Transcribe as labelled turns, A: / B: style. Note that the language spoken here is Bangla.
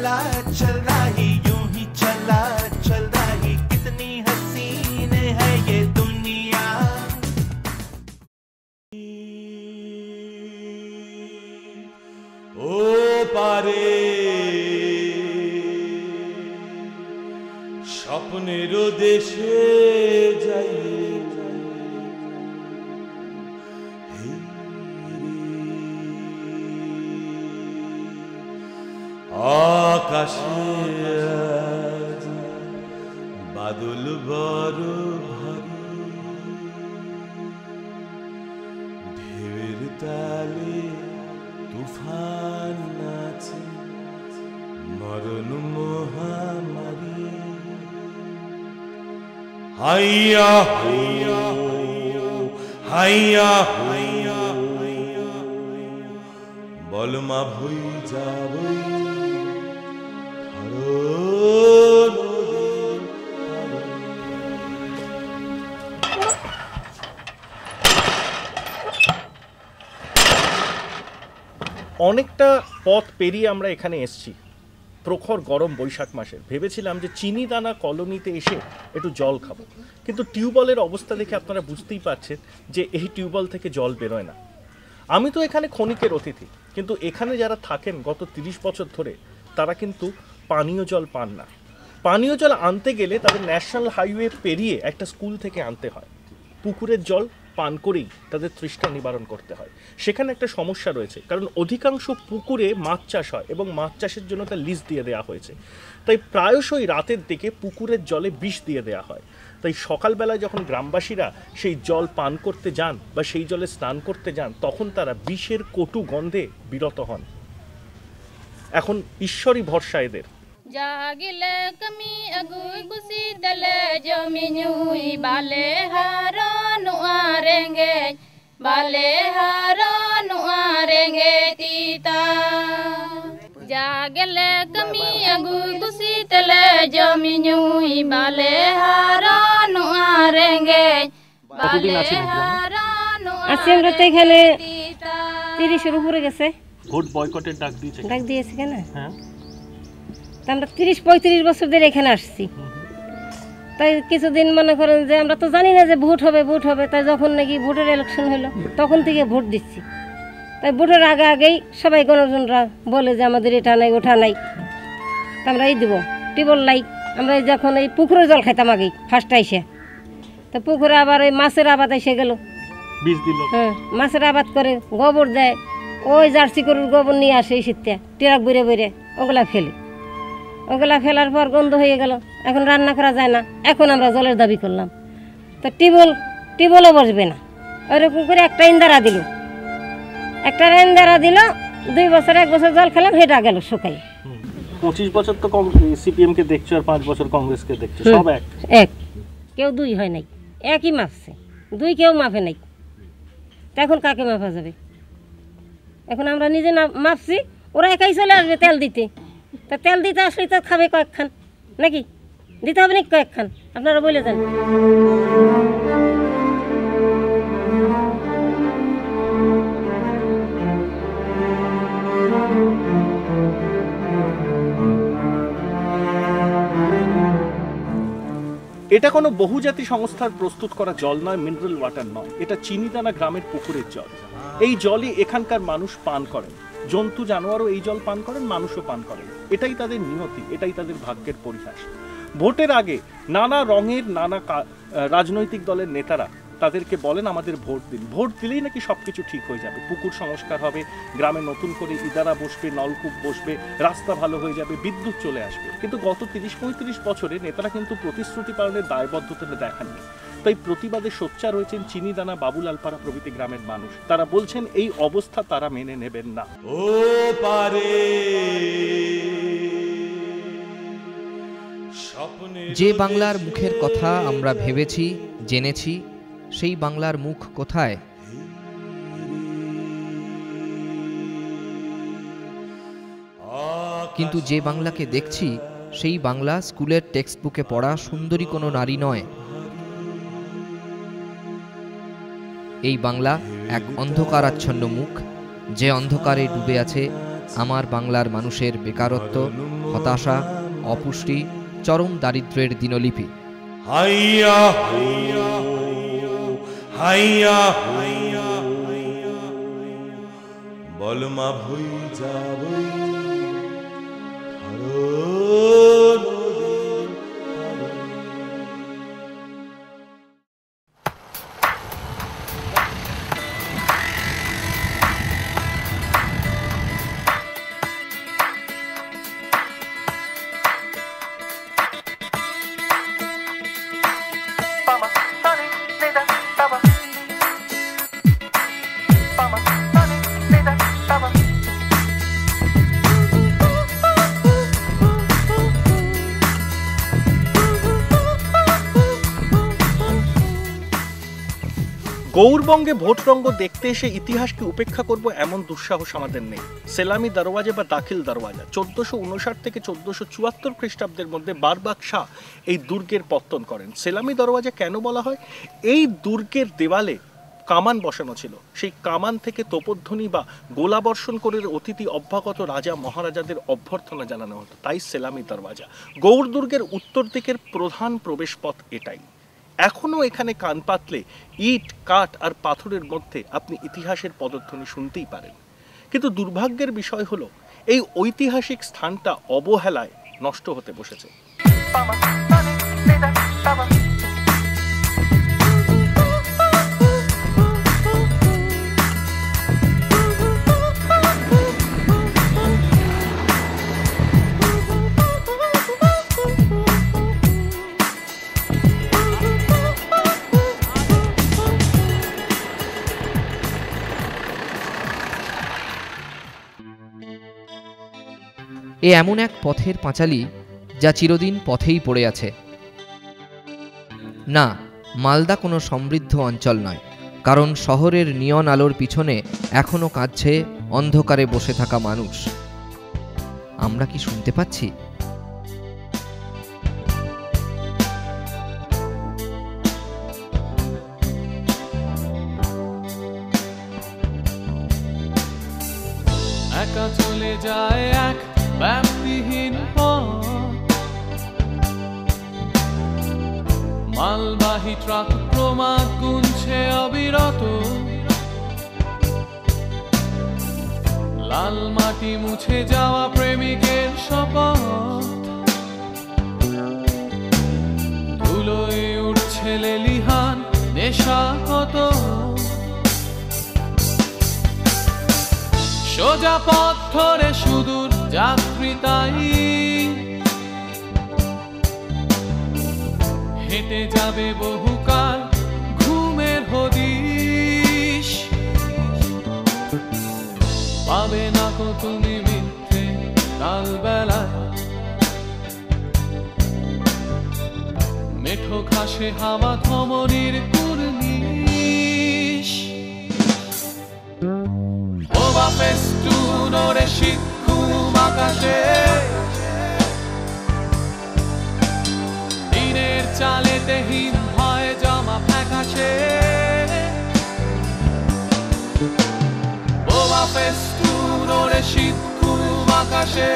A: चला चल रही यूं ही चला चल रही कितनी हसीन है ये दुनिया ओ पारे স্বপ্নের দেশে যাই আকাশে বাদল বড় ভারী ঢেউয়ের তালে তুফান নাচে মরণ মহামারী হাইয়া হাইয়া হাইয়া হাইয়া বল মা ভই যাবই
B: অনেকটা পথ পেরিয়ে আমরা এখানে এসেছি প্রখর গরম বৈশাখ মাসে ভেবেছিলাম যে চিনি দানা কলোনিতে এসে একটু জল খাবো কিন্তু টিউবওয়েলের অবস্থা দেখে আপনারা বুঝতেই পারছেন যে এই টিউবওয়েল থেকে জল বেরোয় না আমি তো এখানে ক্ষণিকের অতিথি কিন্তু এখানে যারা থাকেন গত 30 বছর ধরে তারা কিন্তু পানীয় জল পান না পানীয় জল আনতে গেলে তাদের ন্যাশনাল হাইওয়ে পেরিয়ে একটা স্কুল থেকে আনতে হয় পুকুরের জল পান করেই তাদের তৃষ্ণা নিবারণ করতে হয় সেখানে একটা সমস্যা রয়েছে কারণ অধিকাংশ পুকুরে মাছ চাষ হয় এবং মাছ চাষের জন্য তার লিজ দিয়ে দেওয়া হয়েছে তাই প্রায়শই রাতের দিকে পুকুরের জলে বিষ দিয়ে দেওয়া হয় তাই সকালবেলায় যখন গ্রামবাসীরা সেই জল পান করতে যান বা সেই জলে স্নান করতে যান তখন তারা বিষের কটু গন্ধে বিরত হন এখন ঈশ্বরই ভরসা এদের
C: জাগিলে কমি আগুই কুসি দলে জমি নুই বালে হারন আরেঙ্গে বালে হারন আরেঙ্গে তিতা জাগিলে কমি আগুই কুসি দলে জমি নুই বালে হারন আরেঙ্গে বালে হারন
D: আছি আমরা তো এখানে 30-এর উপরে গেছে
B: ভোট বয়কটের ডাক
D: দিয়েছে কেন হ্যাঁ আমরা 30-35 বছর ধরে এখানে আসছি তাই কিছুদিন মনে করেন যে আমরা তো জানি না যে ভোট হবে তাই যখন নাকি ভোটের ইলেকশন হলো তখন থেকে ভোট দিচ্ছি তাই ভোটের আগেই সবাই গণজনরা বলে যে আমাদের এটা নাই ওঠা নাই তা আমরা এই দেবো টিউবওয়েল নাই আমরা যখন এই পুকুরে জল খাইতাম আগেই ফার্স্ট আইসে তা পুকুরে আবার এই মাছের আবাদ এসে গেল হ্যাঁ মাছের আবাদ করে গোবর দেয় ওই জার্সি গরুর গোবর নিয়ে আসে এই শীতে ট্রাক বেড়ে বেড়ে ওগুলা ফেলার পর গন্ধ হয়ে গেল এখন রান্না করা যায় না এখন আমরা জলের দাবি করলাম তো টিউবওয়েলও বসবে না ওইরকম করে একটা ইন্দারা দিল 2 বছর 1 বছর জল খেলাম হেঁটা গেল শুকাই
B: 25 বছর তো সিপিএম কে দেখছো আর 5 বছর কংগ্রেসকে দেখছো সব এক
D: কেউ 2 হয় নাই একই মাপছে 2 কেউ মাপে নাই এখন কাকে মাপা যাবে এখন আমরা নিজে না মাপছি ওরা একাই চলে আসবে তেল দিতে তা তেল দিতে আসলে তো খাবে কয়েকখান নাকি দিতে হবে নাকি কয়েকখান আপনারা বলে দেন
B: এটা কোনো বহুজাতি সংস্থার প্রস্তুত করা জল নয় মিনারেল ওয়াটার নয় এটা চিনিদানা গ্রামের পুকুরের জল এই জলই এখানকার মানুষ পান করেন জন্তু জানোয়ারও এই জল পান করেন মানুষও পান করেন এটাই তাদের নিয়তি এটাই তাদের ভাগ্যের পরিহাস ভোটের আগে নানা রঙের নানা রাজনৈতিক দলের নেতারা তাদেরকে বলেন আমাদের ভোট দিন ভোট দিলেই নাকি সবকিছু ঠিক হয়ে যাবে পুকুর সংস্কার হবে গ্রামে নতুন করে ইদারা বসবে নলকূপ বসবে রাস্তা ভালো হয়ে যাবে বিদ্যুৎ চলে আসবে কিন্তু গত 30-35 বছরে নেতারা কিন্তু প্রতিশ্রুতি পালনের দায়বদ্ধতা দেখাননি তাই প্রতিবাদে সোচ্চার রয়েছেন চিনিদানা বাবুলালপাড়া প্রভৃতি গ্রামের মানুষ তারা বলছেন এই অবস্থা তারা মেনে নেবেন না
A: ও পারে
E: যে বাংলার মুখের কথা আমরা ভেবেছি জেনেছি সেই বাংলার মুখ কোথায় কিন্তু যে বাংলাকে দেখছি সেই বাংলা স্কুলের টেক্সটবুকে পড়া সুন্দরী কোনো নারী নয় এই বাংলা এক অন্ধকারাচ্ছন্ন মুখ যে অন্ধকারে ডুবে আছে আমার বাংলার মানুষের বেকারত্ব, হতাশা, অপুষ্টি, চরম দারিদ্র্যের দিনলিপি।
A: হাইয়া হাইয়া হাইয়া হাইয়া বল মা ভই যাবই
B: গৌরবঙ্গে ভোট রঙ্গ দেখতে এসে ইতিহাসকে উপেক্ষা করব এমন দুঃসাহস আমাদের নেই। সেলামি দরওয়াজা বা দাখিল দরওয়াজা 1459 থেকে 1474 খ্রিস্টাব্দের মধ্যে বারবাক শাহ এই দুর্গের পত্তন করেন। সেলামি দরওয়াজা কেন বলা হয়? এই দুর্গের দেওয়ালে কামান বসানো ছিল, সেই কামান থেকে তোপধ্বনি বা গোলাবর্ষণ করে অতিথি অভ্যাগত রাজা মহারাজাদের অভ্যর্থনা জানানো হতো, তাই সেলামি দরওয়াজা। গৌড় দুর্গের উত্তর দিকের প্রধান প্রবেশ পথ এটাই। এখনো এখানে কান পাতলে ইট, কাঠ আর পাথরের মধ্যে আপনি ইতিহাসের পদধ্বনি শুনতেই পারেন। কিন্তু দুর্ভাগ্যের বিষয় হলো এই ঐতিহাসিক স্থানটা অবহেলায় নষ্ট হতে বসেছে।
E: এ এমন এক পথের পাঁচালী যা চিরদিন পথেই পড়ে আছে। না, মালদা কোনো সমৃদ্ধ অঞ্চল নয়, কারণ শহরের নিয়ন আলোর পিছনে এখনো কাঁদছে অন্ধকারে বসে থাকা মানুষ। আমরা কি শুনতে পাচ্ছি?
F: একা চলে যায় এক ব্যক্তিহীন পথ, মালবাহী ট্রাক ক্রমাৎ গুনছে অবিরত, লাল মাটি মুছে যাওয়া প্রেমিকের শপথ, ধুলোয় উঠছে লেলিহান নেশা কত, সোজা পথ ধরে সুদূর যাত্রী তাই হেঁটে যাবে বহুকাল ঘুমের হদিশ, পাবে না কো তুমি মিথ্যে কাল বেলায়, মেঠো ঘাসে হাওয়া ধমনির কুর্নিশ, ওবা ফেস্টুন ওরে শিক্ষুম আকাশে, দিনের চালেতে হিম হয় জমা ফ্যাকাশে, ওবা ফেস্টুন ওরে শিক্ষুম আকাশে।